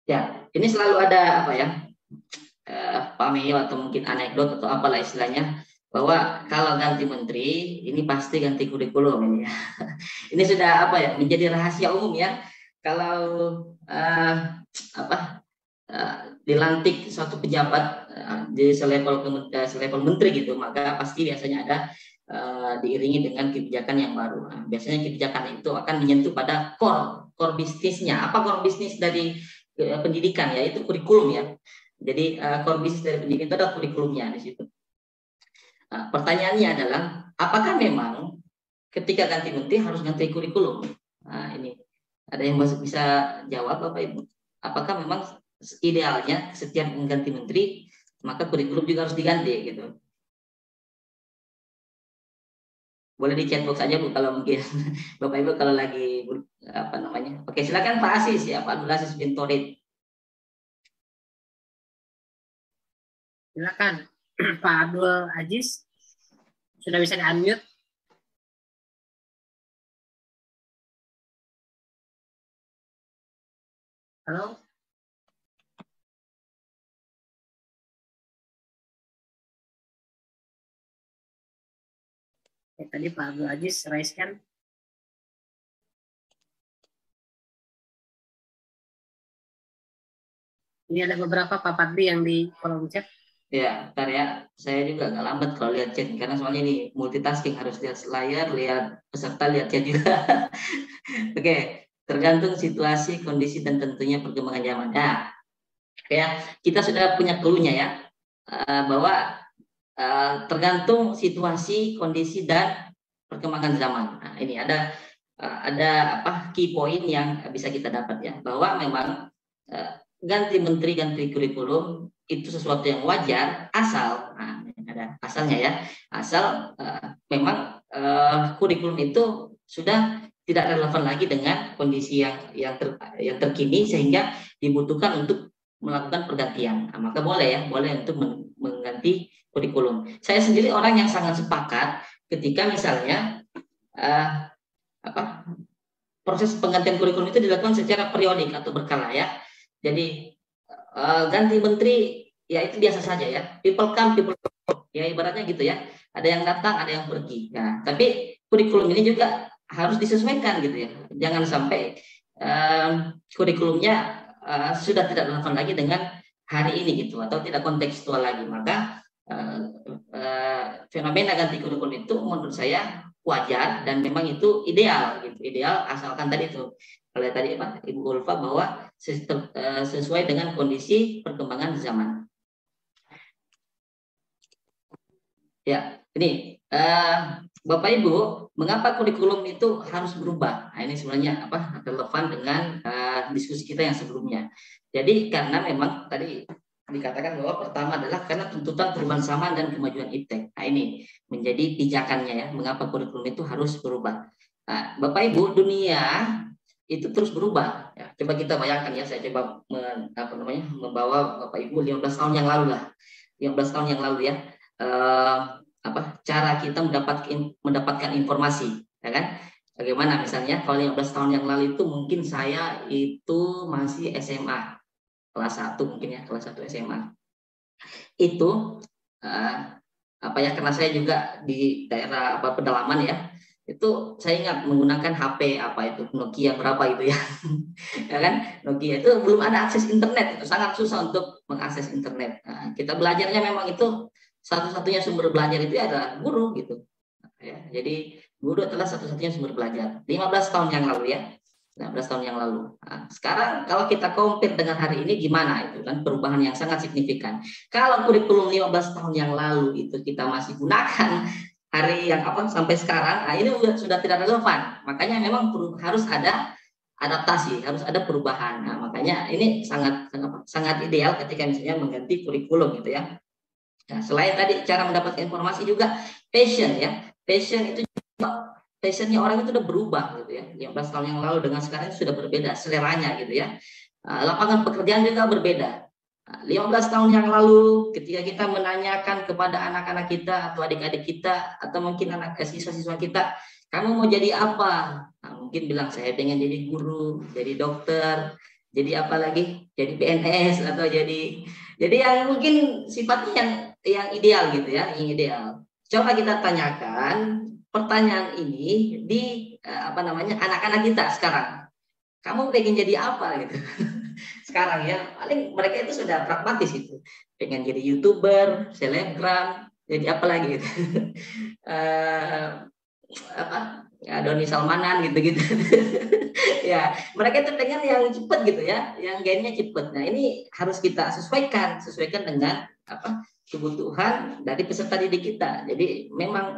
Ya, ini selalu ada apa ya, pameo atau mungkin anekdot atau apalah istilahnya, bahwa kalau ganti menteri ini pasti ganti kurikulum ini ya. Ini sudah apa ya, menjadi rahasia umum ya. Kalau apa dilantik suatu pejabat di selevel menteri gitu, maka pasti biasanya ada diiringi dengan kebijakan yang baru. Nah, biasanya kebijakan itu akan menyentuh pada core bisnisnya. Apa core bisnis dari pendidikan, yaitu kurikulum ya. Jadi core bisnis dari pendidikan itu ada kurikulumnya di situ. Nah, pertanyaannya adalah, apakah memang ketika ganti menteri harus ganti kurikulum? Nah, ini ada yang bisa jawab Bapak Ibu? Apakah memang idealnya setiap mengganti menteri maka kurikulum juga harus diganti gitu? Boleh di chat box aja Bu kalau mungkin Bapak Ibu kalau lagi apa namanya. Oke, silakan Pak Asis ya, Pak Abdul Aziz bin Torid. Silakan Pak Abdul Aziz, sudah bisa di-unmute. Halo. Ya, tadi Pak Abdul Aziz raise hand. Ini ada beberapa Pak Padli yang di kolom chat. Ya, ntar ya. Saya juga agak lambat kalau lihat chat karena soalnya ini multitasking, harus lihat layar, lihat peserta, lihat chat juga. Oke, tergantung situasi, kondisi dan tentunya perkembangan zaman. Ya, kita sudah punya clue-nya ya, bahwa tergantung situasi, kondisi dan perkembangan zaman. Nah, ini ada apa key point yang bisa kita dapat ya, bahwa memang ganti menteri, ganti kurikulum itu sesuatu yang wajar asal, nah, ada asalnya ya, asal memang kurikulum itu sudah tidak relevan lagi dengan kondisi yang terkini sehingga dibutuhkan untuk melakukan pergantian. Nah, maka boleh ya, boleh untuk mengganti kurikulum. Saya sendiri orang yang sangat sepakat ketika misalnya proses penggantian kurikulum itu dilakukan secara periodik atau berkala ya. Jadi ganti menteri ya itu biasa saja ya. People come, people go. Ya ibaratnya gitu ya. Ada yang datang, ada yang pergi. Nah, tapi kurikulum ini juga harus disesuaikan gitu ya. Jangan sampai kurikulumnya sudah tidak relevan lagi dengan hari ini gitu, atau tidak kontekstual lagi. Maka fenomena ganti kurikulum itu menurut saya wajar dan memang itu ideal gitu, ideal asalkan tadi itu oleh tadi Pak Ibu Ulfa bahwa sesuai dengan kondisi perkembangan zaman. Ya, ini Bapak Ibu, mengapa kurikulum itu harus berubah? Nah, ini sebenarnya apa relevan dengan diskusi kita yang sebelumnya. Jadi karena memang tadi dikatakan bahwa pertama adalah karena tuntutan perubahan zaman dan kemajuan iptek. Nah ini menjadi pijakannya ya, mengapa kurikulum itu harus berubah. Nah, Bapak Ibu, dunia itu terus berubah. Ya, coba kita bayangkan ya, saya coba membawa Bapak Ibu 15 tahun yang lalu lah. 15 tahun yang lalu ya. Cara kita mendapatkan informasi, ya kan? Bagaimana misalnya kalau 15 tahun yang lalu itu mungkin saya itu masih SMA kelas 1 mungkin ya, kelas 1 SMA. Itu karena saya juga di daerah pedalaman ya. Itu saya ingat menggunakan HP itu Nokia berapa itu ya. Ya kan? Nokia itu belum ada akses internet, itu sangat susah untuk mengakses internet. Nah, kita belajarnya memang itu satu-satunya sumber belajar itu adalah guru gitu. Ya, jadi guru adalah satu-satunya sumber belajar. 15 tahun yang lalu ya. 15 tahun yang lalu. Nah, sekarang kalau kita compare dengan hari ini gimana itu kan perubahan yang sangat signifikan. Kalau kurikulum 15 tahun yang lalu itu kita masih gunakan hari yang sampai sekarang, nah ini sudah tidak relevan. Makanya memang harus ada adaptasi, harus ada perubahan. Nah, makanya ini sangat ideal ketika misalnya mengganti kurikulum gitu ya. Nah, selain tadi cara mendapatkan informasi juga passion ya. Passionnya orang itu sudah berubah gitu ya. 15 tahun yang lalu dengan sekarang sudah berbeda seleranya gitu ya. Lapangan pekerjaan juga berbeda. 15 tahun yang lalu ketika kita menanyakan kepada anak-anak kita atau adik-adik kita atau mungkin siswa-siswa kita, kamu mau jadi apa? Nah, mungkin bilang saya pengen jadi guru, jadi dokter, jadi apa lagi? Jadi PNS atau jadi yang mungkin sifatnya yang ideal gitu ya, yang ideal. Coba kita tanyakan pertanyaan ini di anak-anak kita sekarang. Kamu pengen jadi apa gitu? Sekarang ya, paling mereka itu sudah pragmatis itu. Pengen jadi YouTuber, selebgram, jadi apa lagi gitu. Doni Salmanan gitu-gitu. Ya, mereka itu pengen yang cepet gitu ya, yang gainnya cepet. Nah, ini harus kita sesuaikan dengan kebutuhan dari peserta didik kita. Jadi memang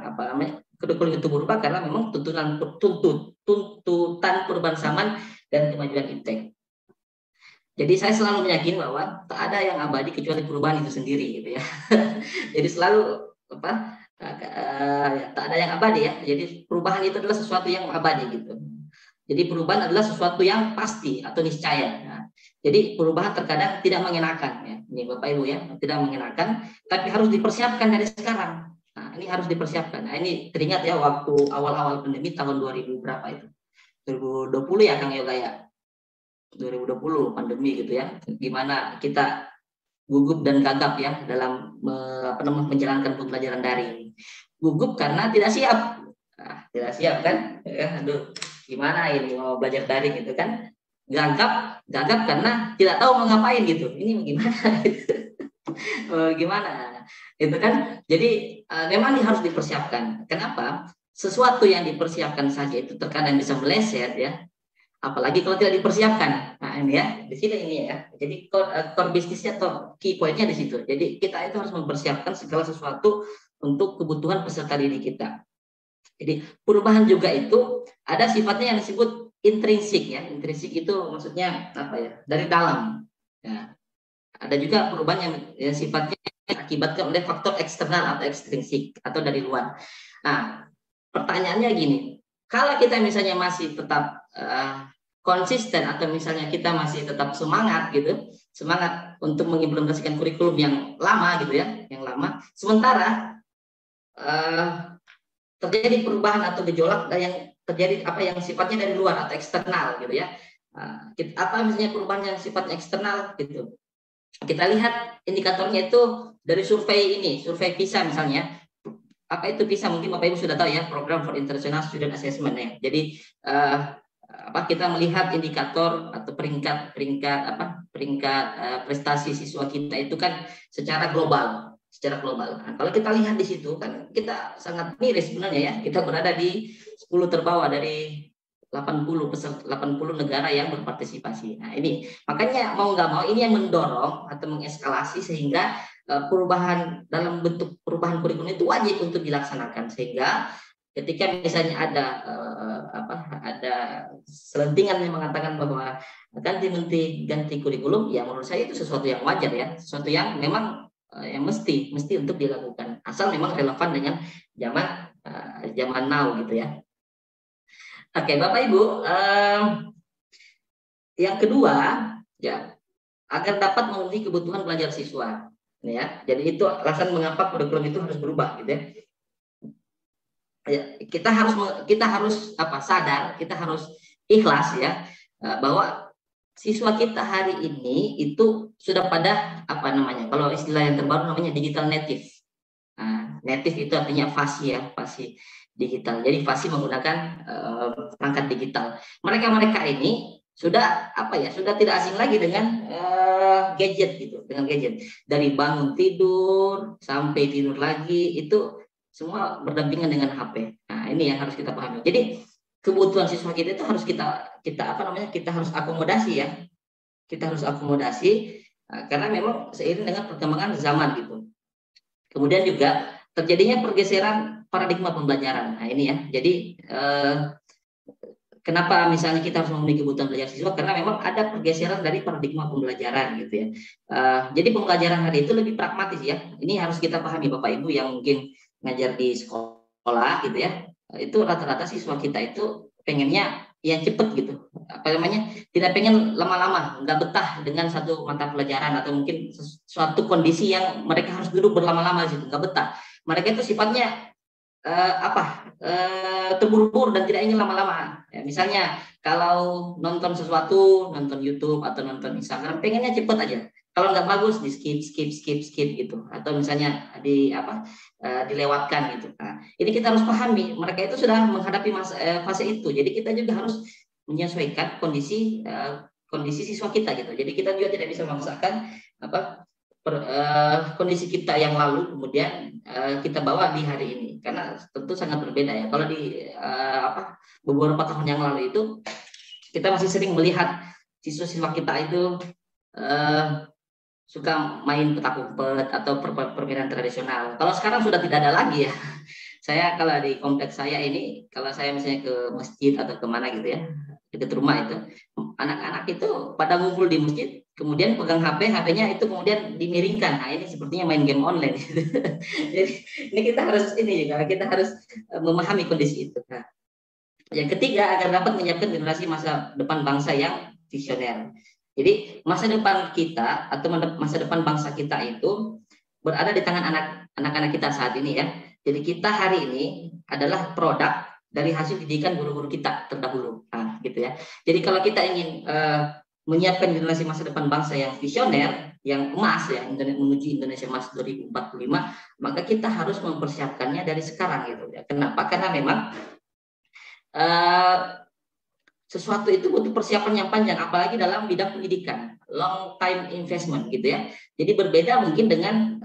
kurikulum itu berubah karena memang tuntutan perubahan zaman dan kemajuan iptek. Jadi saya selalu meyakini bahwa tak ada yang abadi kecuali perubahan itu sendiri gitu ya. Jadi selalu tak ada yang abadi ya. Jadi perubahan itu adalah sesuatu yang abadi gitu. Jadi perubahan adalah sesuatu yang pasti atau niscaya. Nah, jadi perubahan terkadang tidak mengenakan ya. Ini Bapak Ibu ya, tidak mengenakan, tapi harus dipersiapkan dari sekarang. Nah, ini harus dipersiapkan. Nah, ini teringat ya waktu awal-awal pandemi tahun 2000 berapa itu? 2020 ya Kang Yoga ya. 2020 pandemi gitu ya, gimana kita gugup dan gagap ya dalam menjalankan pembelajaran daring. Gugup karena tidak siap, tidak siap kan? Ya, aduh, gimana ini mau belajar daring gitu kan? Gagap karena tidak tahu mau ngapain gitu. Ini gimana? Gimana? Itu kan? Jadi memang harus dipersiapkan. Kenapa? Sesuatu yang dipersiapkan saja itu terkadang bisa meleset ya. Apalagi kalau tidak dipersiapkan. Nah ini ya, di sini ini ya. Jadi core bisnisnya atau key pointnya di situ. Jadi kita itu harus mempersiapkan segala sesuatu untuk kebutuhan peserta didik kita. Jadi perubahan juga itu ada sifatnya yang disebut intrinsik ya. Intrinsik itu maksudnya apa ya? Dari dalam. Ya. Ada juga perubahan yang sifatnya akibatkan oleh faktor eksternal atau ekstrinsik atau dari luar. Nah pertanyaannya gini. Kalau kita misalnya masih tetap konsisten atau misalnya kita masih tetap semangat untuk mengimplementasikan kurikulum yang lama gitu ya, sementara terjadi perubahan atau gejolak yang terjadi yang sifatnya dari luar atau eksternal gitu ya. Misalnya perubahan yang sifatnya eksternal gitu. Kita lihat indikatornya itu dari survei PISA misalnya. Apa itu PISA? Mungkin Bapak Ibu sudah tahu ya, Program for International Student Assessment ya. Jadi kita melihat indikator atau peringkat prestasi siswa kita itu kan secara global. Nah, kalau kita lihat di situ kan kita sangat miris sebenarnya ya. Kita berada di 10 terbawah dari 80 negara yang berpartisipasi. Nah ini makanya mau nggak mau ini yang mendorong atau mengeskalasi sehingga perubahan dalam bentuk perubahan kurikulum itu wajib untuk dilaksanakan sehingga ketika misalnya ada selentingan yang mengatakan bahwa ganti kurikulum, ya menurut saya itu sesuatu yang wajar ya, sesuatu yang memang yang mesti untuk dilakukan, asal memang relevan dengan zaman now gitu ya. Oke, Bapak Ibu, yang kedua ya, agar dapat memenuhi kebutuhan belajar siswa, ya. Jadi itu alasan mengapa kurikulum itu harus berubah gitu ya. Ya, kita harus sadar, kita harus ikhlas ya, bahwa siswa kita hari ini itu sudah pada kalau istilah yang terbaru namanya digital native. Native itu artinya fasih ya, fasih digital. Jadi fasih menggunakan perangkat digital. Mereka ini sudah sudah tidak asing lagi dengan gadget gitu, dengan gadget. Dari bangun tidur sampai tidur lagi itu semua berdampingan dengan HP. Nah, ini yang harus kita pahami. Jadi kebutuhan siswa kita itu harus kita harus akomodasi ya. Kita harus akomodasi karena memang seiring dengan perkembangan zaman gitu. Kemudian juga terjadinya pergeseran paradigma pembelajaran. Nah, ini ya. Jadi kenapa misalnya kita harus memenuhi kebutuhan belajar siswa? Karena memang ada pergeseran dari paradigma pembelajaran gitu ya. Jadi pembelajaran hari itu lebih pragmatis ya. Ini harus kita pahami Bapak Ibu yang mungkin ngajar di sekolah gitu ya, itu rata-rata siswa kita itu pengennya yang cepet gitu, tidak pengen lama-lama, nggak betah dengan satu mata pelajaran atau mungkin suatu kondisi yang mereka harus duduk berlama-lama gitu, nggak betah. Mereka itu sifatnya terburu-buru dan tidak ingin lama-lama. Ya, misalnya kalau nonton sesuatu, nonton YouTube atau nonton Instagram, pengennya cepet aja. Kalau nggak bagus di skip gitu, atau misalnya dilewatkan gitu. Nah, ini kita harus pahami, mereka itu sudah menghadapi fase itu. Jadi kita juga harus menyesuaikan kondisi siswa kita gitu. Jadi kita juga tidak bisa memaksakan kondisi kita yang lalu kemudian kita bawa di hari ini, karena tentu sangat berbeda ya. Kalau di beberapa tahun yang lalu itu kita masih sering melihat siswa-siswa kita itu suka main petak umpet atau permainan tradisional. Kalau sekarang sudah tidak ada lagi ya. Saya kalau di kompleks saya ini, kalau saya misalnya ke masjid atau kemana gitu ya, dekat rumah itu, anak-anak itu pada ngumpul di masjid, kemudian pegang HP-nya itu kemudian dimiringkan. Nah, ini sepertinya main game online. Jadi ini kita harus memahami kondisi itu. Nah, yang ketiga, agar dapat menyiapkan generasi masa depan bangsa yang visioner. Jadi masa depan kita atau masa depan bangsa kita itu berada di tangan anak-anak kita saat ini ya. Jadi kita hari ini adalah produk dari hasil didikan guru-guru kita terdahulu. Nah, gitu ya. Jadi kalau kita ingin menyiapkan generasi masa depan bangsa yang visioner, yang emas ya, menuju Indonesia Emas 2045, maka kita harus mempersiapkannya dari sekarang gitu ya. Kenapa? Karena memang sesuatu itu butuh persiapan yang panjang, apalagi dalam bidang pendidikan, long time investment gitu ya. Jadi berbeda mungkin dengan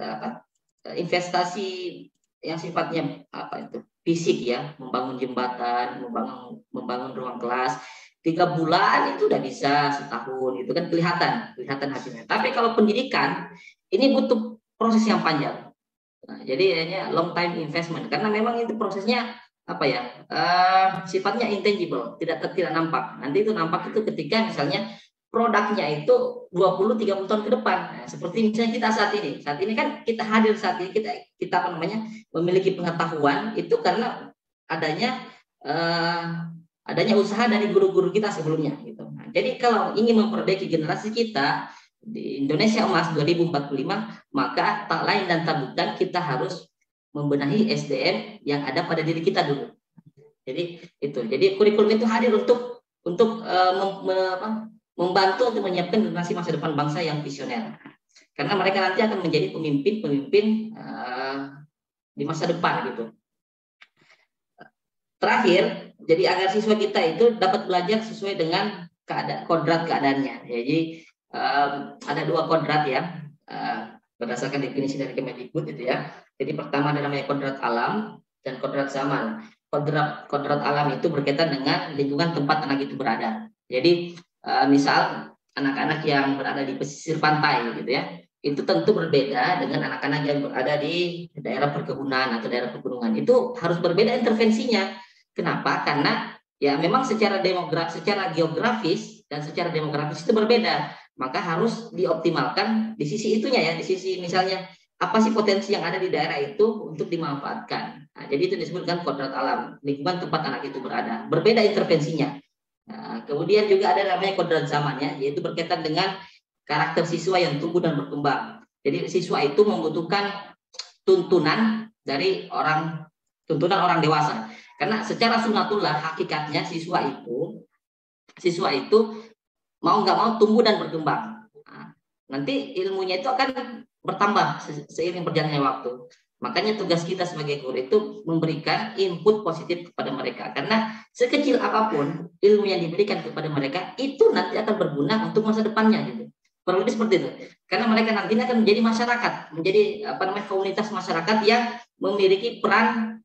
investasi yang sifatnya fisik ya, membangun jembatan, membangun ruang kelas. 3 bulan itu udah bisa, setahun itu kan kelihatan hasilnya. Tapi kalau pendidikan ini butuh proses yang panjang. Nah, jadi hanya long time investment karena memang itu prosesnya sifatnya intangible, tidak nampak. Nanti itu nampak itu ketika misalnya produknya itu 20-30 tahun ke depan. Nah, seperti misalnya kita saat ini kan kita hadir saat ini, kita memiliki pengetahuan itu karena adanya usaha dari guru-guru kita sebelumnya gitu. Nah, jadi kalau ingin memperbaiki generasi kita di Indonesia Emas 2045, maka tak lain dan tak bukan kita harus membenahi SDM yang ada pada diri kita dulu. Jadi kurikulum itu hadir untuk membantu untuk menyiapkan generasi masa depan bangsa yang visioner. Karena mereka nanti akan menjadi pemimpin di masa depan gitu. Terakhir, jadi agar siswa kita itu dapat belajar sesuai dengan kodrat keadaannya. Jadi ada 2 kodrat ya, berdasarkan definisi dari Kemendikbud itu ya. Jadi pertama ada namanya kodrat alam dan kodrat zaman. Kodrat alam itu berkaitan dengan lingkungan tempat anak itu berada. Jadi misal anak-anak yang berada di pesisir pantai gitu ya, itu tentu berbeda dengan anak-anak yang berada di daerah perkebunan atau daerah pegunungan. Itu harus berbeda intervensinya. Kenapa? Karena ya memang secara secara geografis dan secara demografis itu berbeda. Maka harus dioptimalkan di sisi itunya ya, di sisi misalnya apa sih potensi yang ada di daerah itu untuk dimanfaatkan. Nah, jadi itu disebutkan kodrat alam, lingkungan tempat anak itu berada. Berbeda intervensinya. Nah, kemudian juga ada namanya kodrat zaman ya, yaitu berkaitan dengan karakter siswa yang tumbuh dan berkembang. Jadi siswa itu membutuhkan tuntunan dari tuntunan orang dewasa. Karena secara sunatullah hakikatnya siswa itu mau nggak mau tumbuh dan berkembang. Nah, nanti ilmunya itu akan bertambah seiring berjalannya waktu. Makanya tugas kita sebagai guru itu memberikan input positif kepada mereka. Karena sekecil apapun ilmu yang diberikan kepada mereka itu nanti akan berguna untuk masa depannya gitu. Kurang lebih seperti itu. Karena mereka nantinya akan menjadi masyarakat, menjadi komunitas masyarakat yang memiliki peran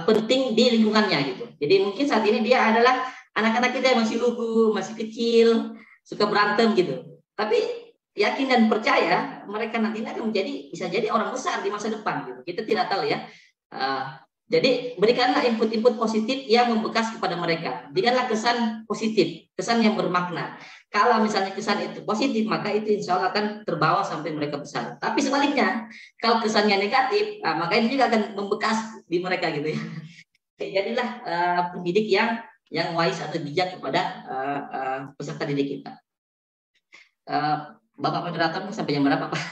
penting di lingkungannya gitu. Jadi mungkin saat ini dia adalah anak-anak kita yang masih lugu, masih kecil, suka berantem gitu. Tapi yakin dan percaya mereka nantinya akan bisa jadi orang besar di masa depan gitu. Kita tidak tahu ya. Jadi berikanlah input-input positif yang membekas kepada mereka. Berikanlah kesan positif, kesan yang bermakna. Kalau misalnya kesan itu positif, maka itu insya Allah akan terbawa sampai mereka besar. Tapi sebaliknya, kalau kesannya negatif, maka itu juga akan membekas di mereka gitu ya. Jadilah pendidik yang wise atau bijak kepada peserta didik kita. Bapak moderator sampai jam berapa Pak?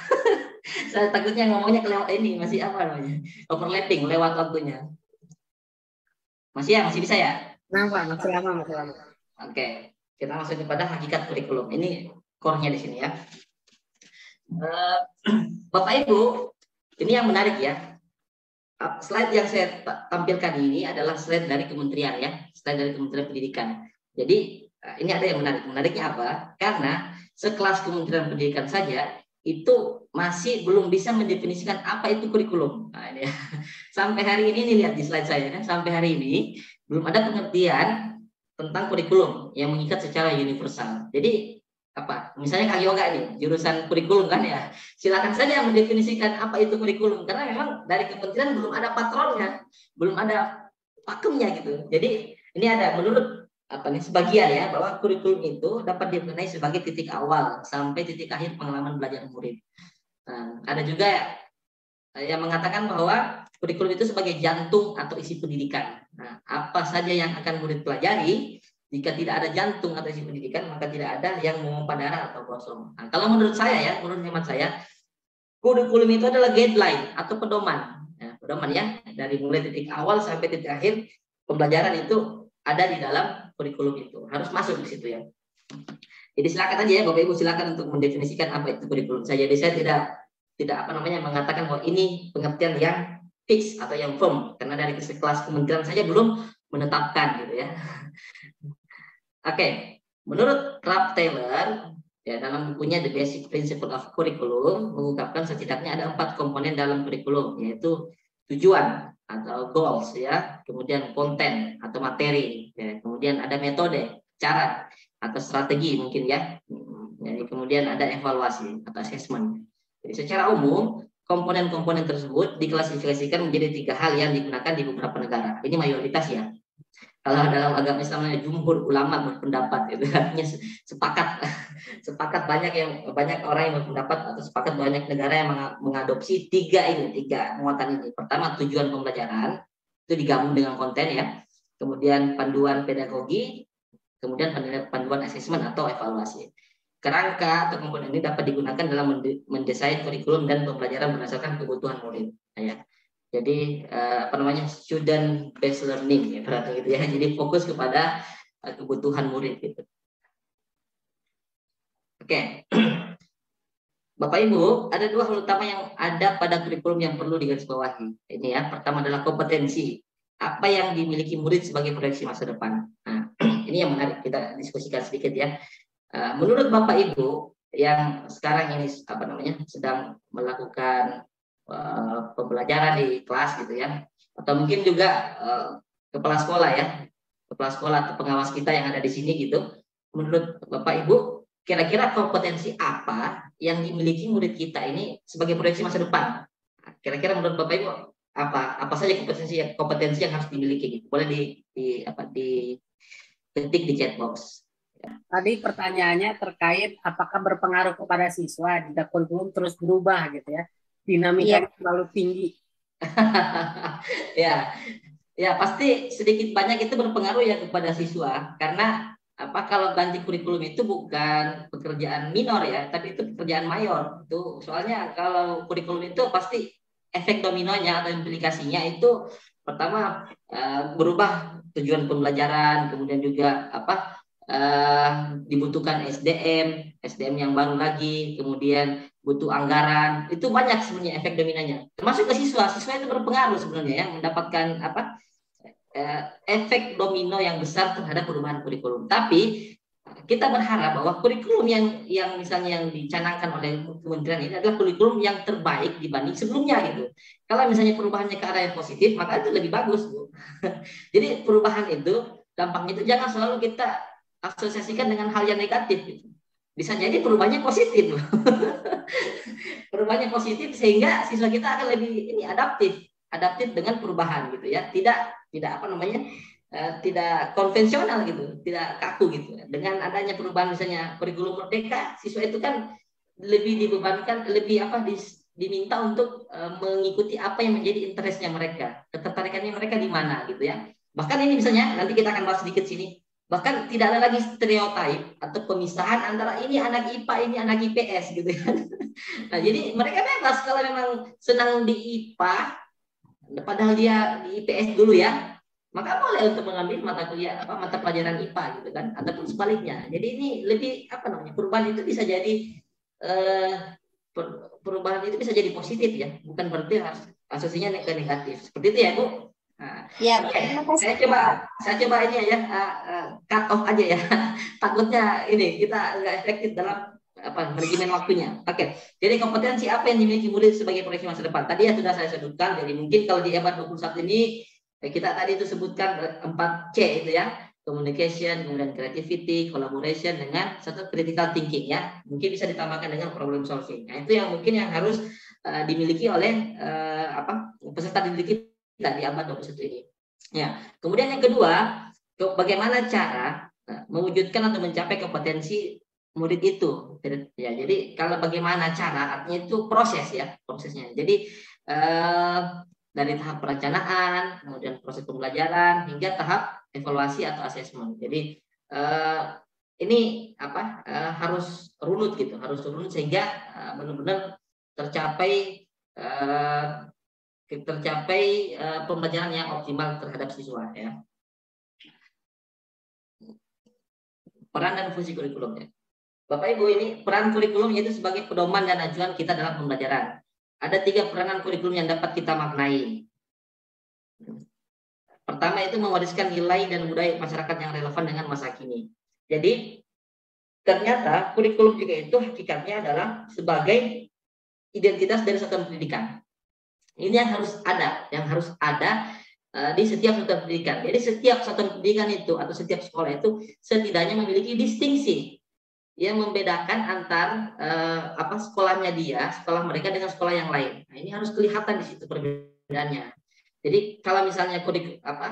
Saya takutnya ngomongnya kelewat ini masih apa namanya? Overlapping lewat waktunya. Masih bisa ya? Kenapa? Masih lama. Oke, kita masuk kepada hakikat kurikulum. Ini core-nya di sini ya. Bapak Ibu, ini yang menarik ya. Slide yang saya tampilkan ini adalah slide dari kementerian ya, slide dari Kementerian Pendidikan. Jadi ini ada yang menarik. Menariknya apa? Karena sekelas Kementerian Pendidikan saja itu masih belum bisa mendefinisikan apa itu kurikulum. Nah, ini ya. Sampai hari ini lihat di slide saya kan, sampai hari ini belum ada pengertian tentang kurikulum yang mengikat secara universal. Jadi apa? Misalnya Kang Yoga ini jurusan kurikulum kan ya. Silakan saja mendefinisikan apa itu kurikulum karena memang dari kementerian belum ada patronnya, belum ada pakemnya gitu. Jadi ini ada menurut sebagian ya bahwa kurikulum itu dapat dimaknai sebagai titik awal sampai titik akhir pengalaman belajar murid. Nah, ada juga yang mengatakan bahwa kurikulum itu sebagai jantung atau isi pendidikan. Nah, apa saja yang akan murid pelajari, jika tidak ada jantung atau isi pendidikan, maka tidak ada yang memompa darah atau kosong. Nah, kalau menurut saya ya, menurut hemat saya, kurikulum itu adalah guideline atau pedoman. Ya, pedoman ya, dari mulai titik awal sampai titik akhir pembelajaran itu ada di dalam kurikulum itu. Harus masuk di situ ya. Jadi silakan aja ya Bapak Ibu, silakan untuk mendefinisikan apa itu kurikulum. Jadi saya tidak mengatakan bahwa ini pengertian yang fix atau yang firm karena dari kelas kementerian saja belum menetapkan gitu ya. Oke, menurut Ralph Taylor ya dalam bukunya The Basic Principle of Curriculum mengungkapkan setidaknya ada 4 komponen dalam kurikulum, yaitu tujuan atau goals ya, kemudian konten atau materi ya, kemudian ada metode, cara atau strategi mungkin ya. Jadi kemudian ada evaluasi atau assessment. Jadi secara umum komponen-komponen tersebut diklasifikasikan menjadi 3 hal yang digunakan di beberapa negara. Ini mayoritas ya. Kalau dalam agama Islam jumhur ulama berpendapat itu artinya sepakat banyak orang yang berpendapat atau sepakat banyak negara yang mengadopsi tiga muatan ini. Pertama tujuan pembelajaran itu digabung dengan konten ya. Kemudian panduan pedagogi, kemudian panduan asesmen atau evaluasi. Kerangka atau komponen ini dapat digunakan dalam mendesain kurikulum dan pembelajaran berdasarkan kebutuhan murid. Ya. Jadi student based learning ya, berarti gitu ya. Jadi fokus kepada kebutuhan murid gitu. Oke. Bapak Ibu, ada 2 hal utama yang ada pada kurikulum yang perlu digarisbawahi. Ini ya, pertama adalah kompetensi. Apa yang dimiliki murid sebagai proyeksi masa depan. Nah, ini yang menarik kita diskusikan sedikit ya. Menurut Bapak Ibu yang sekarang ini sedang melakukan pembelajaran di kelas gitu ya, atau mungkin juga kepala sekolah atau pengawas kita yang ada di sini gitu, menurut Bapak Ibu kira-kira kompetensi apa yang dimiliki murid kita ini sebagai proyeksi masa depan. Kira-kira menurut Bapak Ibu apa saja kompetensi yang harus dimiliki gitu. Boleh diketik di chat box. Tadi pertanyaannya terkait apakah berpengaruh kepada siswa jika kurikulum terus berubah gitu ya. Dinamikanya terlalu tinggi. Ya pasti sedikit banyak itu berpengaruh ya kepada siswa, karena kalau ganti kurikulum itu bukan pekerjaan minor ya, tapi itu pekerjaan mayor. Itu soalnya kalau kurikulum itu pasti efek dominonya atau implikasinya itu pertama berubah tujuan pembelajaran, kemudian juga dibutuhkan SDM yang baru lagi, kemudian butuh anggaran. Itu banyak sebenarnya efek dominanya. Termasuk ke siswa. Siswa itu berpengaruh sebenarnya ya, mendapatkan efek domino yang besar terhadap perubahan kurikulum. Tapi kita berharap bahwa kurikulum yang misalnya yang dicanangkan oleh kementerian ini adalah kurikulum yang terbaik dibanding sebelumnya gitu. Kalau misalnya perubahannya ke arah yang positif, maka itu lebih bagus, Bu. Jadi perubahan itu dampaknya itu jangan selalu kita asosiasikan dengan hal yang negatif gitu. Bisa jadi perubahannya positif. Perubahannya positif sehingga siswa kita akan lebih adaptif dengan perubahan gitu ya. Tidak tidak konvensional gitu, tidak kaku gitu. Dengan adanya perubahan misalnya kurikulum merdeka, siswa itu kan lebih dibebankan, diminta untuk mengikuti apa yang menjadi interestnya mereka, ketertarikannya mereka di mana gitu ya. Bahkan ini misalnya nanti kita akan bahas sedikit sini. Bahkan tidak ada lagi stereotip atau pemisahan antara ini anak IPA, ini anak IPS gitu ya. Nah, jadi mereka bebas kalau memang senang di IPA, padahal dia di IPS dulu ya, maka boleh untuk mengambil mata pelajaran IPA gitu kan, ataupun sebaliknya. Jadi ini lebih perubahan itu bisa jadi perubahan itu bisa jadi positif ya, bukan berarti harus asosiasinya ke negatif. Seperti itu ya, Bu. Nah, ya, saya coba ini ya, cut off aja ya. Takutnya ini kita nggak efektif dalam manajemen waktunya. Oke. Jadi kompetensi apa yang dimiliki murid sebagai proyeksi masa depan? Tadi ya sudah saya sebutkan. Jadi mungkin kalau di abad 21 ini kita tadi itu sebutkan 4C itu ya. Communication, kemudian creativity, collaboration, dengan satu critical thinking ya. Mungkin bisa ditambahkan dengan problem solving. Nah, itu yang mungkin yang harus dimiliki oleh peserta didik kita di abad 21 ini. Ya. Kemudian yang kedua, bagaimana cara mewujudkan atau mencapai kompetensi murid itu. Ya, jadi kalau bagaimana cara, artinya itu prosesnya. Jadi dari tahap perencanaan, kemudian proses pembelajaran hingga tahap evaluasi atau asesmen. Jadi ini harus runut gitu, sehingga benar-benar tercapai pembelajaran yang optimal terhadap siswa ya. Peran dan fungsi kurikulumnya. Bapak Ibu, ini peran kurikulum yaitu sebagai pedoman dan acuan kita dalam pembelajaran. Ada 3 peranan kurikulum yang dapat kita maknai. Pertama itu mewariskan nilai dan budaya masyarakat yang relevan dengan masa kini. Jadi ternyata kurikulum juga itu hakikatnya adalah sebagai identitas dari satuan pendidikan. Ini yang harus ada di setiap satuan pendidikan. Jadi setiap satuan pendidikan itu atau setiap sekolah itu setidaknya memiliki distingsi yang membedakan antar sekolahnya sekolah mereka dengan sekolah yang lain. Nah, ini harus kelihatan di situ perbedaannya. Jadi kalau misalnya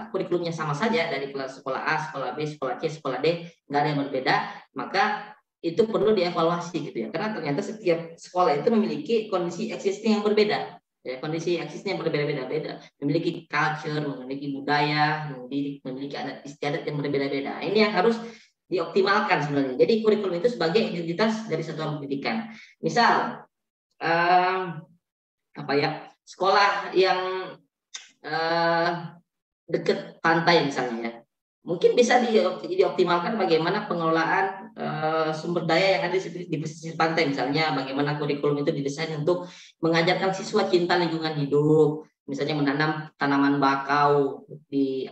kurikulumnya sama saja dari kelas sekolah A, sekolah B, sekolah C, sekolah D, nggak ada yang berbeda, maka itu perlu dievaluasi gitu ya. Karena ternyata setiap sekolah itu memiliki kondisi existing yang berbeda. Ya, kondisi existing yang berbeda-beda, memiliki culture, memiliki budaya, memiliki adat istiadat yang berbeda-beda. Ini yang harus dioptimalkan sebenarnya. Jadi kurikulum itu sebagai identitas dari satuan pendidikan. Misal sekolah yang dekat pantai misalnya ya, mungkin bisa dioptimalkan bagaimana pengelolaan sumber daya yang ada di pesisir pantai, misalnya bagaimana kurikulum itu didesain untuk mengajarkan siswa cinta lingkungan hidup, misalnya menanam tanaman bakau di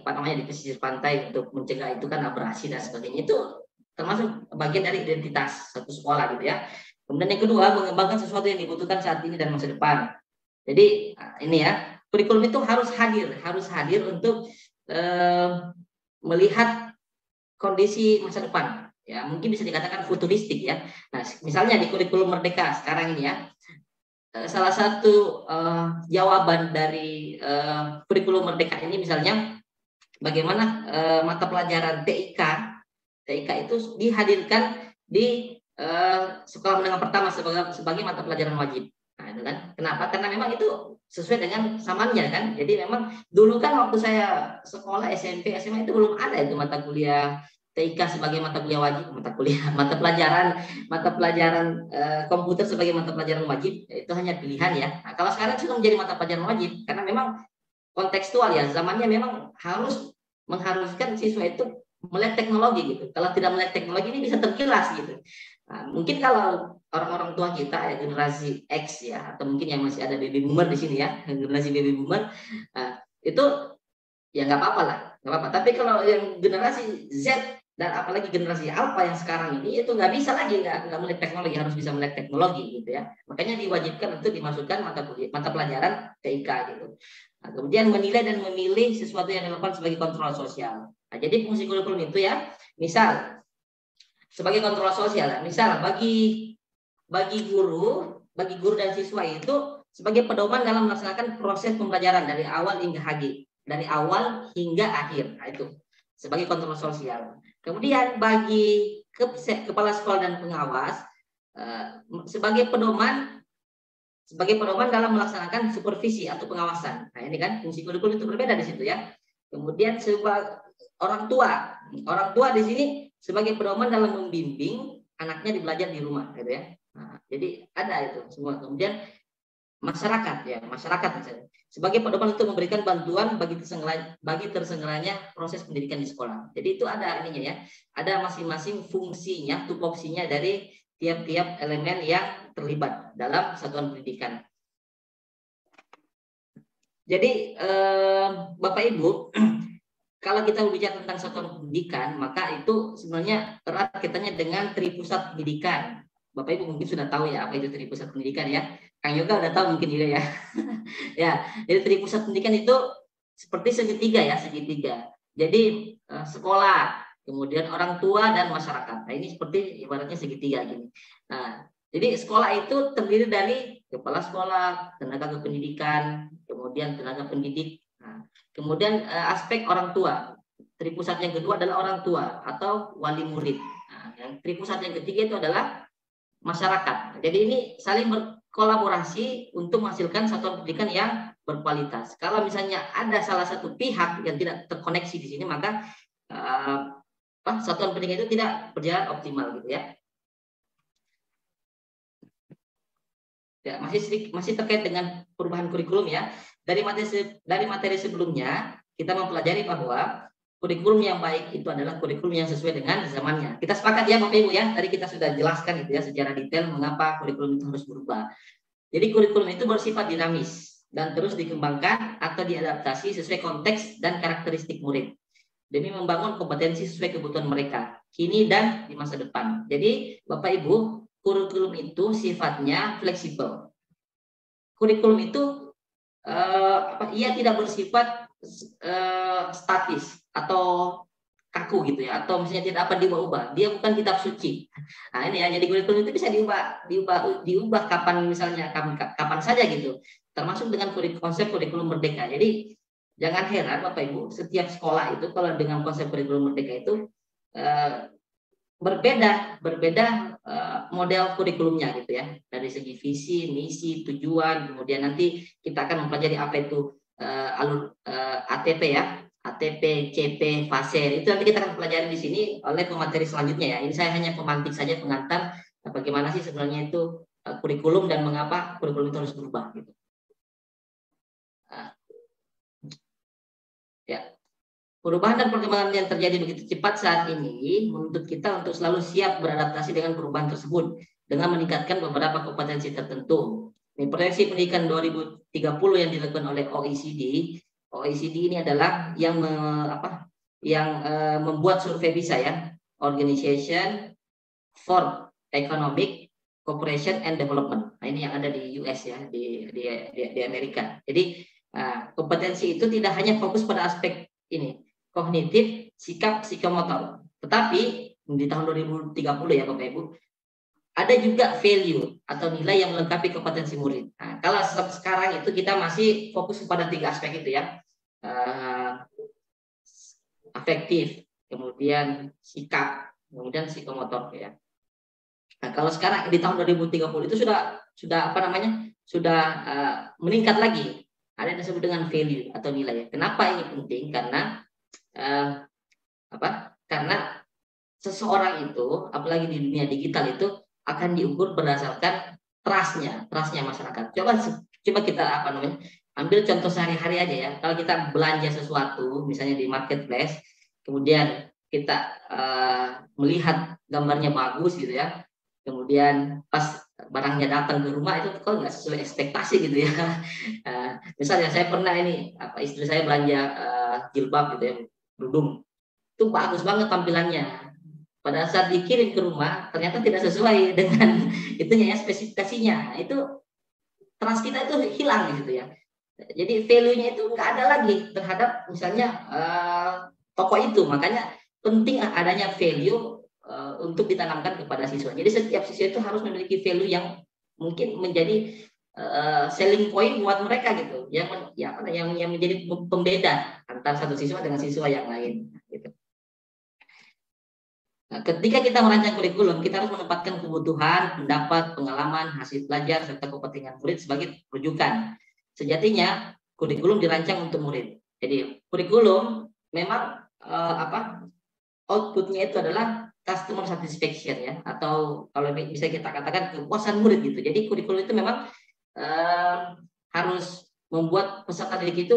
pesisir pantai untuk mencegah itu kan abrasi dan sebagainya. Itu termasuk bagian dari identitas satu sekolah gitu ya. Kemudian yang kedua, mengembangkan sesuatu yang dibutuhkan saat ini dan masa depan. Jadi ini ya, kurikulum itu harus hadir untuk melihat kondisi masa depan. ya mungkin bisa dikatakan futuristik ya. Nah, misalnya di kurikulum Merdeka sekarang ini ya, salah satu jawaban dari kurikulum Merdeka ini misalnya bagaimana mata pelajaran TIK itu dihadirkan di sekolah menengah pertama sebagai mata pelajaran wajib. Nah, itu kan. Kenapa? Karena memang itu sesuai dengan zamannya kan. Jadi memang dulu kan waktu saya sekolah SMP, SMA itu belum ada itu mata kuliah TIK sebagai mata kuliah wajib, mata pelajaran komputer sebagai mata pelajaran wajib, itu hanya pilihan ya. Nah, kalau sekarang sudah menjadi mata pelajaran wajib karena memang kontekstual ya, zamannya memang mengharuskan siswa itu melek teknologi gitu. Kalau tidak melek teknologi ini bisa terkilas gitu. Nah, mungkin kalau orang-orang tua kita ya generasi X ya, atau mungkin yang masih ada baby boomer di sini ya, generasi baby boomer, itu ya nggak apa-apa lah, nggak apa-apa. Tapi kalau yang generasi Z dan apalagi generasi Alpha yang sekarang ini itu nggak bisa lagi, nggak melek teknologi, harus bisa melek teknologi gitu ya. Makanya diwajibkan untuk dimasukkan mata pelajaran TIK gitu. Nah, kemudian menilai dan memilih sesuatu yang relevan sebagai kontrol sosial. Nah, jadi fungsi kurikulum itu ya, misal sebagai kontrol sosial, misal bagi guru dan siswa itu sebagai pedoman dalam melaksanakan proses pembelajaran dari awal hingga akhir. Nah, itu sebagai kontrol sosial. Kemudian bagi kepala sekolah dan pengawas sebagai pedoman dalam melaksanakan supervisi atau pengawasan. Nah, ini kan fungsi kurikulum itu berbeda di situ ya. Kemudian orang tua di sini sebagai pedoman dalam membimbing anaknya belajar di rumah gitu ya. Nah, jadi ada itu semua. Kemudian masyarakat misalnya sebagai pedoman untuk memberikan bantuan bagi terselenggaranya proses pendidikan di sekolah. Jadi itu ada ininya ya, ada masing-masing fungsinya, tupoksinya dari tiap-tiap elemen yang terlibat dalam satuan pendidikan. Jadi Bapak Ibu, kalau kita berbicara tentang satuan pendidikan, maka itu sebenarnya erat kaitannya dengan tripusat pendidikan. Bapak Ibu mungkin sudah tahu ya apa itu tripusat pendidikan ya. Kang Yoga udah tahu mungkin juga ya. Ya, jadi tripusat pendidikan itu seperti segitiga. Jadi sekolah, kemudian orang tua dan masyarakat. Nah, ini seperti ibaratnya segitiga gini. Nah, jadi sekolah itu terdiri dari kepala sekolah, tenaga kependidikan, kemudian tenaga pendidik. Nah, kemudian aspek orang tua. Tripusat yang kedua adalah orang tua atau wali murid. Nah, yang tripusat yang ketiga itu adalah masyarakat. Jadi ini saling berkolaborasi untuk menghasilkan satuan pendidikan yang berkualitas. Kalau misalnya ada salah satu pihak yang tidak terkoneksi di sini, maka satuan pendidikan itu tidak berjalan optimal gitu ya. Ya, masih terkait dengan perubahan kurikulum ya. Dari materi sebelumnya kita mempelajari bahwa kurikulum yang baik itu adalah kurikulum yang sesuai dengan zamannya. Kita sepakat ya Bapak Ibu ya. Tadi kita sudah jelaskan itu ya secara detail mengapa kurikulum itu harus berubah. Jadi kurikulum itu bersifat dinamis dan terus dikembangkan atau diadaptasi sesuai konteks dan karakteristik murid demi membangun kompetensi sesuai kebutuhan mereka kini dan di masa depan. Jadi Bapak Ibu, kurikulum itu sifatnya fleksibel. Kurikulum itu ia tidak bersifat statis atau kaku gitu ya, atau misalnya tidak apa diubah-ubah. Dia bukan kitab suci. Nah ini ya, jadi kurikulum itu bisa diubah kapan misalnya kapan saja gitu. Termasuk dengan konsep kurikulum merdeka. Jadi jangan heran Bapak Ibu, setiap sekolah itu kalau dengan konsep kurikulum merdeka itu berbeda model kurikulumnya gitu ya, dari segi visi, misi, tujuan, kemudian nanti kita akan mempelajari apa itu alur ATP ya, ATP, CP, fase, itu nanti kita akan pelajari di sini oleh pemateri selanjutnya ya. Ini saya hanya pemantik saja, pengantar bagaimana sih sebenarnya itu kurikulum dan mengapa kurikulum itu harus berubah gitu. Ya. Perubahan dan perkembangan yang terjadi begitu cepat saat ini menuntut kita untuk selalu siap beradaptasi dengan perubahan tersebut dengan meningkatkan beberapa kompetensi tertentu. Ini proyeksi pendidikan 2030 yang dilakukan oleh OECD. OECD ini adalah yang membuat survei PISA ya, Organization for Economic Cooperation and Development. Nah, ini yang ada di US ya, di Amerika. Jadi kompetensi itu tidak hanya fokus pada aspek ini kognitif, sikap, psikomotor, tetapi di tahun 2030 ya Bapak Ibu, ada juga value atau nilai yang melengkapi kompetensi murid. Nah, kalau sekarang itu kita masih fokus pada 3 aspek itu ya. Afektif, kemudian sikap, kemudian psikomotor ya. Nah, kalau sekarang di tahun 2030 itu sudah apa namanya? Sudah meningkat lagi. Ada yang disebut dengan value atau nilai. Kenapa ini penting? Karena Karena seseorang itu, apalagi di dunia digital itu akan diukur berdasarkan trustnya masyarakat. Coba kita ambil contoh sehari-hari aja ya. Kalau kita belanja sesuatu, misalnya di marketplace, kemudian kita melihat gambarnya bagus gitu ya, kemudian pas barangnya datang ke rumah itu kok nggak sesuai ekspektasi gitu ya. Misalnya saya pernah istri saya belanja jilbab gitu ya, kerudung, itu bagus banget tampilannya. Pada saat dikirim ke rumah ternyata tidak sesuai dengan itunya ya, spesifikasinya. Itu trust kita itu hilang gitu ya. Jadi value-nya itu nggak ada lagi terhadap misalnya toko itu. Makanya penting adanya value untuk ditanamkan kepada siswa. Jadi setiap siswa itu harus memiliki value yang mungkin menjadi selling point buat mereka gitu. Yang menjadi pembeda antara satu siswa dengan siswa yang lain gitu. Nah, ketika kita merancang kurikulum, kita harus menempatkan kebutuhan, pendapat, pengalaman, hasil belajar, serta kepentingan murid sebagai rujukan. Sejatinya, kurikulum dirancang untuk murid. Jadi, kurikulum memang outputnya itu adalah customer satisfaction ya, atau kalau bisa kita katakan kepuasan murid gitu. Jadi, kurikulum itu memang harus membuat peserta didik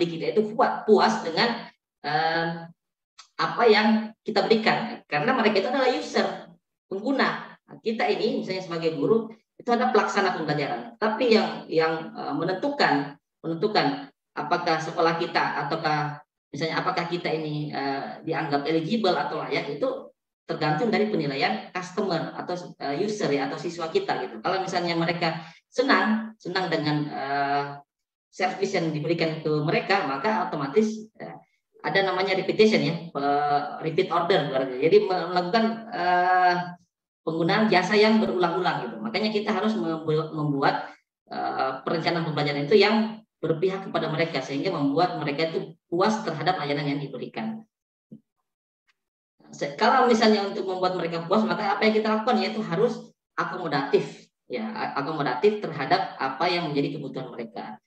kita itu puas dengan apa yang kita berikan, karena mereka itu adalah user, pengguna. Kita ini misalnya sebagai guru itu ada pelaksana pembelajaran, tapi yang menentukan apakah sekolah kita ataukah misalnya apakah kita ini dianggap eligible atau layak, itu tergantung dari penilaian customer atau user ya, atau siswa kita gitu. Kalau misalnya mereka senang dengan service yang diberikan ke mereka, maka otomatis ada namanya repetition ya, repeat order. Jadi melakukan penggunaan jasa yang berulang-ulang gitu. Makanya kita harus membuat perencanaan pembelajaran itu yang berpihak kepada mereka, sehingga membuat mereka itu puas terhadap layanan yang diberikan. Kalau misalnya untuk membuat mereka puas, maka apa yang kita lakukan yaitu harus akomodatif ya, akomodatif terhadap apa yang menjadi kebutuhan mereka.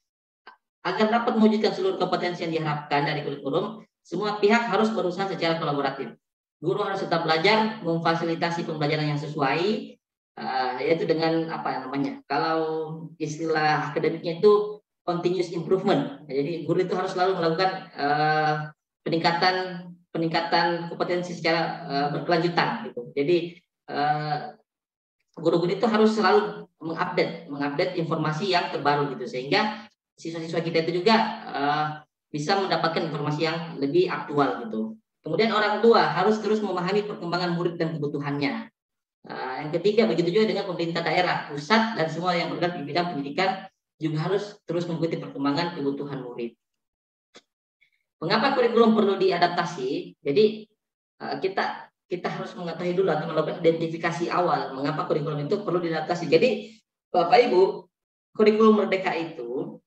Agar dapat mewujudkan seluruh kompetensi yang diharapkan dari kurikulum, semua pihak harus berusaha secara kolaboratif. Guru harus tetap belajar, memfasilitasi pembelajaran yang sesuai, yaitu dengan kalau istilah akademiknya itu continuous improvement. Jadi guru itu harus selalu melakukan peningkatan kompetensi secara berkelanjutan gitu. Jadi guru-guru itu harus selalu mengupdate informasi yang terbaru gitu, sehingga siswa-siswa kita itu juga bisa mendapatkan informasi yang lebih aktual gitu. Kemudian orang tua harus terus memahami perkembangan murid dan kebutuhannya. Yang ketiga, begitu juga dengan pemerintah daerah, pusat, dan semua yang bergerak di bidang pendidikan juga harus terus mengikuti perkembangan kebutuhan murid. Mengapa kurikulum perlu diadaptasi? Jadi kita harus mengetahui dulu atau melakukan identifikasi awal mengapa kurikulum itu perlu diadaptasi. Jadi Bapak Ibu, kurikulum Merdeka itu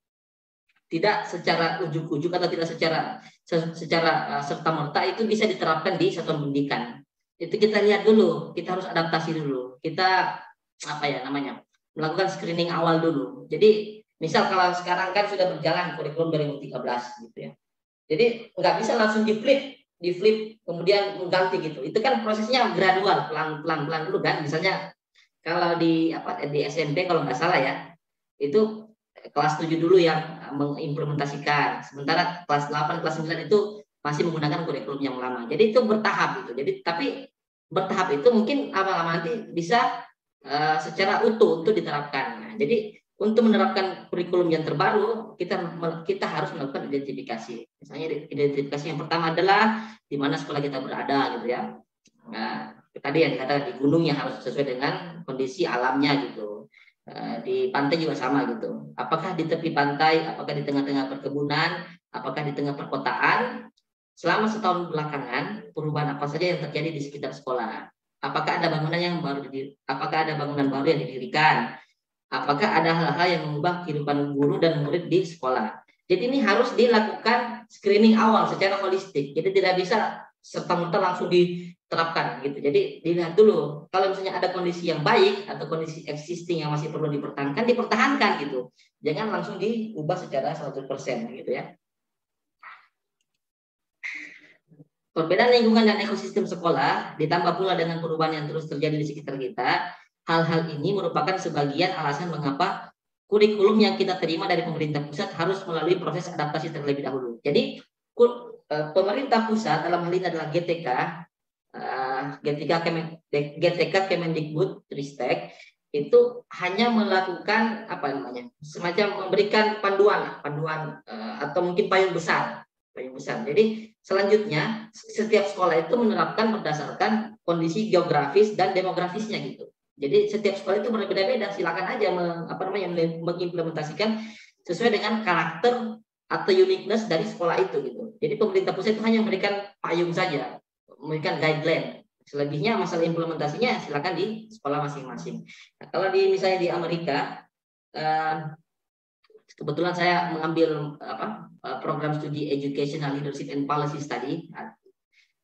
tidak secara ujuk-ujuk atau tidak secara serta-merta itu bisa diterapkan di satuan pendidikan. Itu kita lihat dulu, kita harus adaptasi dulu. Kita melakukan screening awal dulu. Jadi misal kalau sekarang kan sudah berjalan kurikulum 2013 gitu ya. Jadi nggak bisa langsung di flip kemudian mengganti gitu. Itu kan prosesnya gradual, pelan-pelan dulu kan. Misalnya kalau di SMP kalau nggak salah ya, itu kelas 7 dulu yang mengimplementasikan. Sementara kelas 8, kelas 9 itu masih menggunakan kurikulum yang lama. Jadi itu bertahap gitu. Jadi tapi bertahap itu mungkin lama-lama nanti bisa secara utuh untuk diterapkan. Nah, jadi untuk menerapkan kurikulum yang terbaru, kita harus melakukan identifikasi. Misalnya identifikasi yang pertama adalah di mana sekolah kita berada gitu ya. Nah, tadi yang dikatakan di gunung yang harus sesuai dengan kondisi alamnya gitu. Di pantai juga sama gitu. Apakah di tepi pantai, apakah di tengah-tengah perkebunan, apakah di tengah perkotaan, selama setahun belakangan perubahan apa saja yang terjadi di sekitar sekolah. Apakah ada bangunan yang baru apakah ada bangunan baru yang didirikan? Apakah ada hal-hal yang mengubah kehidupan guru dan murid di sekolah? Jadi ini harus dilakukan screening awal secara holistik. Jadi tidak bisa serta-merta langsung diterapkan gitu. Jadi dilihat dulu. Kalau misalnya ada kondisi yang baik atau kondisi existing yang masih perlu dipertahankan, dipertahankan gitu. Jangan langsung diubah secara 100% gitu ya. Perbedaan lingkungan dan ekosistem sekolah ditambah pula dengan perubahan yang terus terjadi di sekitar kita. Hal-hal ini merupakan sebagian alasan mengapa kurikulum yang kita terima dari pemerintah pusat harus melalui proses adaptasi terlebih dahulu. Jadi pemerintah pusat dalam hal ini adalah GTK, GTK Kemendikbud Ristek itu hanya melakukan apa namanya, semacam memberikan panduan atau mungkin payung besar. Jadi selanjutnya setiap sekolah itu menerapkan berdasarkan kondisi geografis dan demografisnya gitu. Jadi setiap sekolah itu berbeda-beda. Silakan aja mengimplementasikan sesuai dengan karakter atau uniqueness dari sekolah itu gitu. Jadi pemerintah pusat itu hanya memberikan payung saja, memberikan guideline. Selebihnya masalah implementasinya silakan di sekolah masing-masing. Nah, kalau misalnya di Amerika, kebetulan saya mengambil program studi Educational Leadership and Policy Study,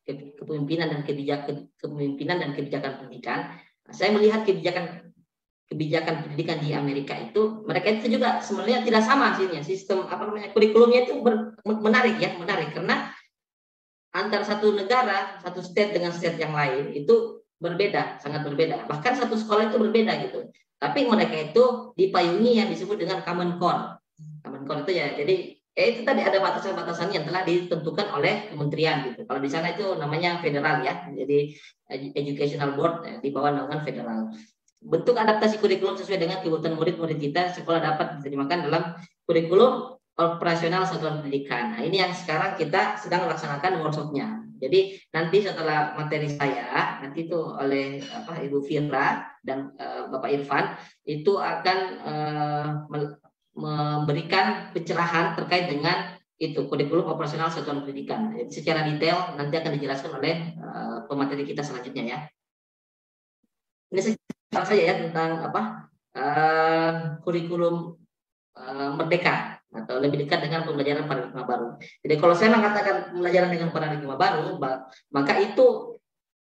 kepemimpinan dan kebijakan pendidikan. Saya melihat kebijakan pendidikan di Amerika itu, mereka itu juga sebenarnya tidak sama hasilnya. Sistem kurikulumnya itu menarik karena antara satu negara, satu state dengan state yang lain itu berbeda, sangat berbeda. Bahkan satu sekolah itu berbeda gitu. Tapi mereka itu dipayungi yang disebut dengan Common Core. Common Core itu ya, jadi itu tadi ada batasan-batasan yang telah ditentukan oleh kementerian gitu. Kalau di sana itu namanya federal ya, jadi Educational Board di bawah naungan federal. Bentuk adaptasi kurikulum sesuai dengan kebutuhan murid-murid kita, sekolah dapat diterjemahkan dalam kurikulum operasional satuan pendidikan. Nah, ini yang sekarang kita sedang melaksanakan workshopnya. Jadi nanti setelah materi saya, nanti itu oleh Ibu Firra dan Bapak Irfan itu akan memberikan pencerahan terkait dengan itu kurikulum operasional satuan pendidikan. Jadi secara detail nanti akan dijelaskan oleh pemateri kita selanjutnya ya. Ini saja ya tentang kurikulum merdeka atau lebih dekat dengan pembelajaran paradigma baru. Jadi kalau saya mengatakan pembelajaran dengan paradigma baru, maka itu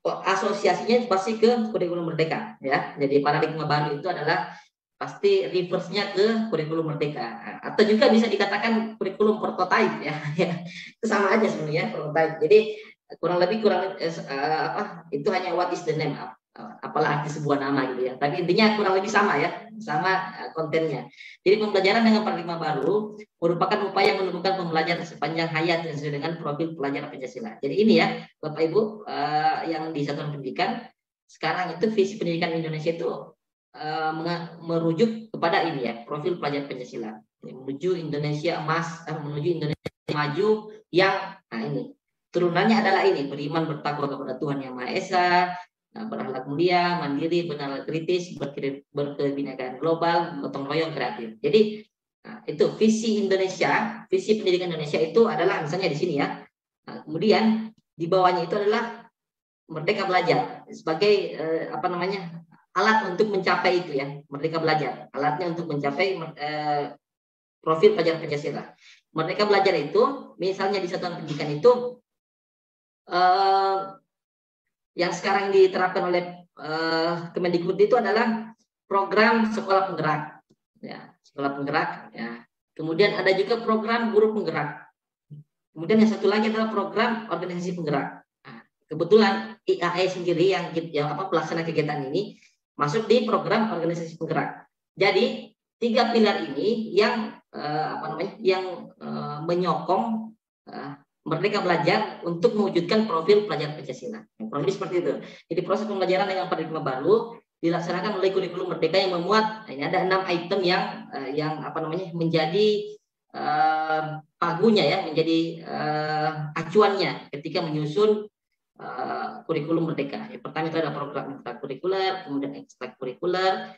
asosiasinya pasti ke kurikulum merdeka ya. Jadi paradigma baru itu adalah pasti reverse-nya ke kurikulum merdeka, atau juga bisa dikatakan kurikulum prototype ya. Itu sama aja sebenarnya prototype. Jadi kurang itu hanya what is the name, apalah arti sebuah nama gitu ya. Tapi intinya kurang lebih sama ya, sama kontennya. Jadi pembelajaran dengan paradigma baru merupakan upaya menumbuhkan pembelajaran sepanjang hayat sesuai dengan profil pelajar Pancasila. Jadi ini ya Bapak Ibu yang di satuan pendidikan sekarang itu visi pendidikan Indonesia itu merujuk kepada ini ya, profil pelajar Pancasila. Menuju Indonesia emas, menuju Indonesia maju yang ini turunannya adalah ini, beriman bertakwa kepada Tuhan Yang Maha Esa, berakhlak mulia, mandiri, benar kritis, berkebinekaan global, gotong royong kreatif. Jadi itu visi Indonesia, visi pendidikan Indonesia itu adalah misalnya di sini ya. Kemudian di bawahnya itu adalah merdeka belajar sebagai alat untuk mencapai itu ya, merdeka belajar. Alatnya untuk mencapai profil pelajar Pancasila. Merdeka belajar itu misalnya di satuan pendidikan itu yang sekarang diterapkan oleh Kemendikbud itu adalah program sekolah penggerak, ya, sekolah penggerak. Ya. Kemudian ada juga program guru penggerak. Kemudian yang satu lagi adalah program organisasi penggerak. Nah, kebetulan IAE sendiri yang pelaksana kegiatan ini masuk di program organisasi penggerak. Jadi 3 pilar ini yang menyokong merdeka belajar untuk mewujudkan profil pelajar Pancasila. Kurang lebih seperti itu. Jadi proses pembelajaran dengan paradigma baru dilaksanakan oleh kurikulum merdeka yang memuat ini ada 6 item yang menjadi pagunya ya, menjadi acuannya ketika menyusun kurikulum merdeka. Yang pertama itu ada program intrakurikuler, kemudian ekstrakurikuler,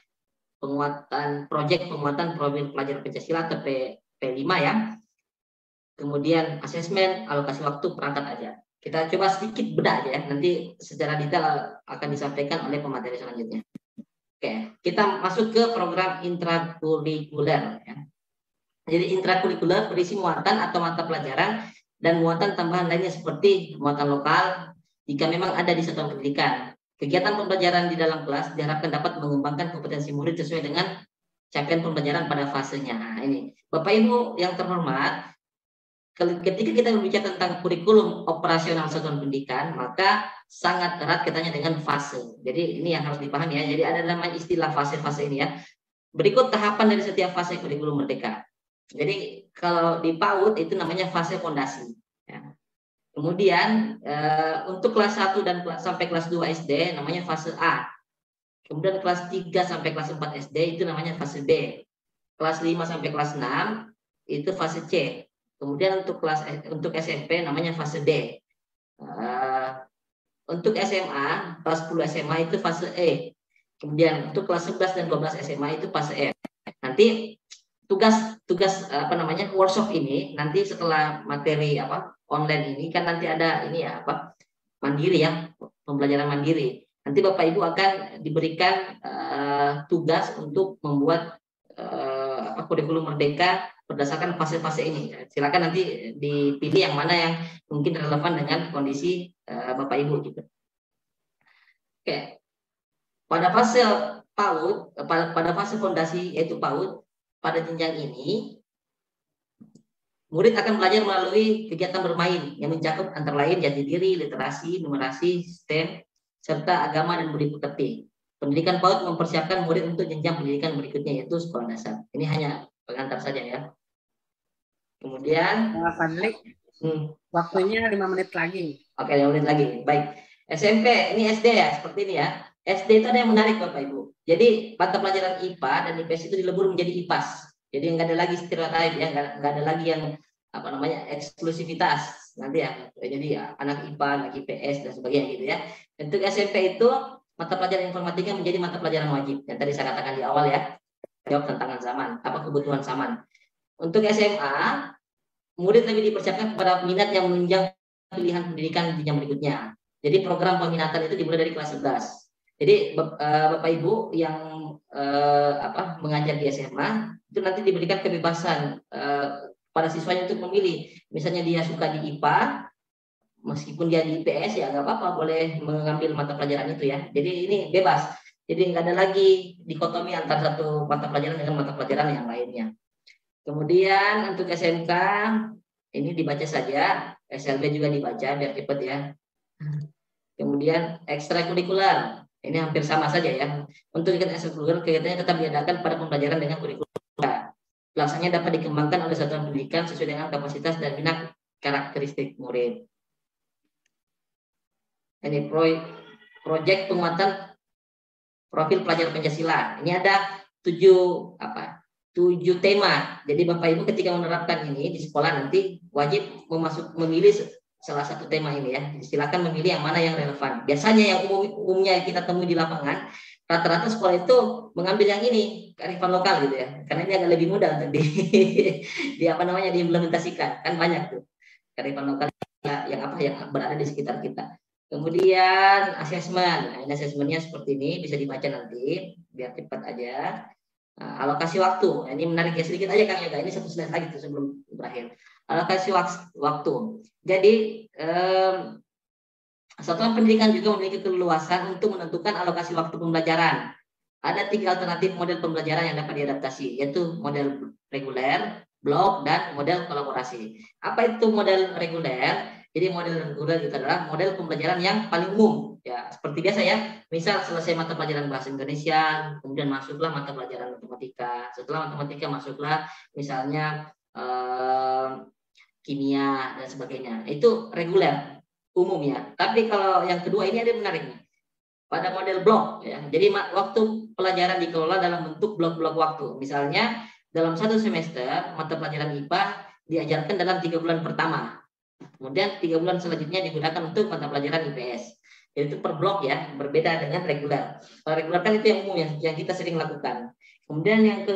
penguatan profil pelajar Pancasila atau P5 ya. kemudian asesmen, alokasi waktu, perangkat aja. Kita coba sedikit bedah aja ya, nanti secara detail akan disampaikan oleh pemateri selanjutnya. Oke, kita masuk ke program intrakurikuler ya. Jadi intrakurikuler berisi muatan atau mata pelajaran dan muatan tambahan lainnya seperti muatan lokal jika memang ada di satuan pendidikan. Kegiatan pembelajaran di dalam kelas diharapkan dapat mengembangkan kompetensi murid sesuai dengan capaian pembelajaran pada fasenya. Nah, ini Bapak Ibu yang terhormat, ketika kita berbicara tentang kurikulum operasional satuan pendidikan, maka sangat erat kaitannya dengan fase. Jadi ini yang harus dipahami ya. Jadi ada namanya istilah fase-fase ini ya. Berikut tahapan dari setiap fase kurikulum merdeka. Jadi kalau di PAUD itu namanya fase fondasi. Ya. Kemudian untuk kelas 1 dan sampai kelas 2 SD namanya fase A. Kemudian kelas 3 sampai kelas 4 SD itu namanya fase B. Kelas 5 sampai kelas 6 itu fase C. Kemudian untuk SMP namanya fase D. Untuk SMA, kelas 10 SMA itu fase E. Kemudian untuk kelas 11 dan 12 SMA itu fase F. Nanti tugas apa namanya workshop ini nanti setelah materi online ini kan nanti ada ini ya mandiri ya, pembelajaran mandiri. Nanti Bapak Ibu akan diberikan tugas untuk membuat kurikulum merdeka berdasarkan fase-fase ini. Silakan nanti dipilih yang mana yang mungkin relevan dengan kondisi Bapak Ibu gitu. Oke. Pada fase PAUD, pada fase fondasi yaitu PAUD, pada jenjang ini murid akan belajar melalui kegiatan bermain yang mencakup antara lain jati diri, literasi, numerasi, STEM, serta agama dan budi pekerti. Pendidikan PAUD mempersiapkan murid untuk jenjang pendidikan berikutnya yaitu sekolah dasar. Ini hanya pengantar saja ya. Kemudian waktunya 5 menit lagi. Oke, 5 menit lagi. Baik. SMP, ini SD ya, seperti ini ya. SD itu ada yang menarik Bapak Ibu. Jadi mata pelajaran IPA dan IPS itu dilebur menjadi IPAS. Jadi nggak ada lagi stereotip ya, nggak ada lagi yang eksklusivitas nanti ya. Jadi ya, anak IPA, anak IPS dan sebagainya gitu ya. Untuk SMP itu mata pelajaran informatika menjadi mata pelajaran wajib. Yang tadi saya katakan di awal ya, jawab tantangan zaman, kebutuhan zaman. Untuk SMA, murid lebih dipersiapkan kepada minat yang menunjang pilihan pendidikan jenjang berikutnya. Jadi program peminatan itu dimulai dari kelas 11. Jadi Bapak Ibu yang mengajar di SMA itu nanti diberikan kebebasan pada siswanya untuk memilih. Misalnya dia suka di IPA, meskipun dia di IPS ya nggak apa-apa, boleh mengambil mata pelajaran itu ya. Jadi ini bebas. Jadi nggak ada lagi dikotomi antara satu mata pelajaran dengan mata pelajaran yang lainnya. Kemudian untuk SMK ini dibaca saja, SLB juga dibaca biar cepat ya. Kemudian ekstrakurikuler. Ini hampir sama saja ya. Untuk ekstrakurikuler kegiatannya tetap diadakan pada pembelajaran dengan kurikulum. Pelaksanaannya dapat dikembangkan oleh satuan pendidikan sesuai dengan kapasitas dan minat karakteristik murid. Ini proyek penguatan profil pelajar Pancasila. Ini ada 7 tema. Jadi Bapak Ibu ketika menerapkan ini di sekolah nanti wajib memilih salah satu tema ini ya. Silakan memilih yang mana yang relevan. Biasanya yang umumnya kita temui di lapangan, rata-rata sekolah itu mengambil yang ini, kearifan lokal gitu ya. Karena ini agak lebih mudah untuk diimplementasikan. Kan banyak tuh kearifan lokal yang berada di sekitar kita. Kemudian asesmen. Nah, ini asesmennya seperti ini, bisa dibaca nanti biar cepat aja. Nah, alokasi waktu. Nah, ini menarik ya, sedikit aja Kang Yoga. Ini satu slide lagi tuh sebelum berakhir. Alokasi waktu. Jadi satuan pendidikan juga memiliki keleluasan untuk menentukan alokasi waktu pembelajaran. Ada 3 alternatif model pembelajaran yang dapat diadaptasi, yaitu model reguler, blok, dan model kolaborasi. Apa itu model reguler? Jadi model reguler itu adalah model pembelajaran yang paling umum. Ya, seperti biasa ya. Misal selesai mata pelajaran bahasa Indonesia, kemudian masuklah mata pelajaran matematika. Setelah matematika masuklah misalnya kimia dan sebagainya. Itu reguler umum ya. Tapi kalau yang kedua ini ada yang menarik nih. Pada model blok ya. Jadi waktu pelajaran dikelola dalam bentuk blok-blok waktu. Misalnya dalam 1 semester mata pelajaran IPA diajarkan dalam 3 bulan pertama. Kemudian 3 bulan selanjutnya digunakan untuk mata pelajaran IPS. Jadi itu per blok ya, berbeda dengan reguler. Kalau reguler kan itu yang umum yang kita sering lakukan. Kemudian yang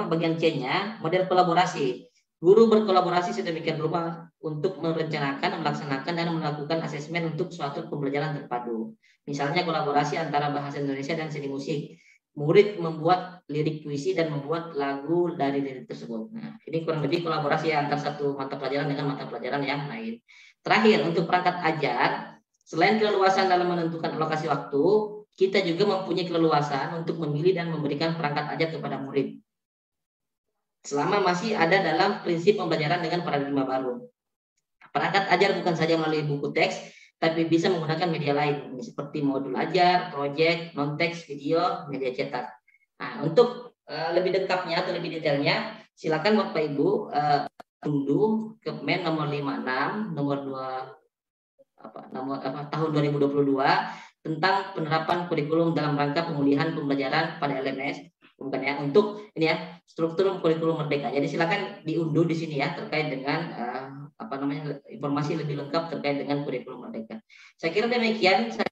bagian C-nya model kolaborasi. Guru berkolaborasi sedemikian rupa untuk merencanakan, melaksanakan, dan melakukan asesmen untuk suatu pembelajaran terpadu. Misalnya kolaborasi antara bahasa Indonesia dan seni musik. Murid membuat lirik puisi dan membuat lagu dari lirik tersebut. Nah, ini kurang lebih kolaborasi antara satu mata pelajaran dengan mata pelajaran yang lain. Terakhir, untuk perangkat ajar, selain keleluasan dalam menentukan alokasi waktu, kita juga mempunyai keleluasan untuk memilih dan memberikan perangkat ajar kepada murid, selama masih ada dalam prinsip pembelajaran dengan paradigma baru. Perangkat ajar bukan saja melalui buku teks, tapi bisa menggunakan media lain, seperti modul ajar, proyek, non-teks, video, media cetak. Nah, untuk lebih lengkapnya atau lebih detailnya, silakan Bapak Ibu unduh Kepmen nomor 56, tahun 2022 tentang penerapan kurikulum dalam rangka pemulihan pembelajaran pada LMS, bukan ya, untuk ini ya, struktur kurikulum merdeka. Jadi silakan diunduh di sini ya, terkait dengan informasi lebih lengkap terkait dengan kurikulum merdeka. Saya kira demikian. Saya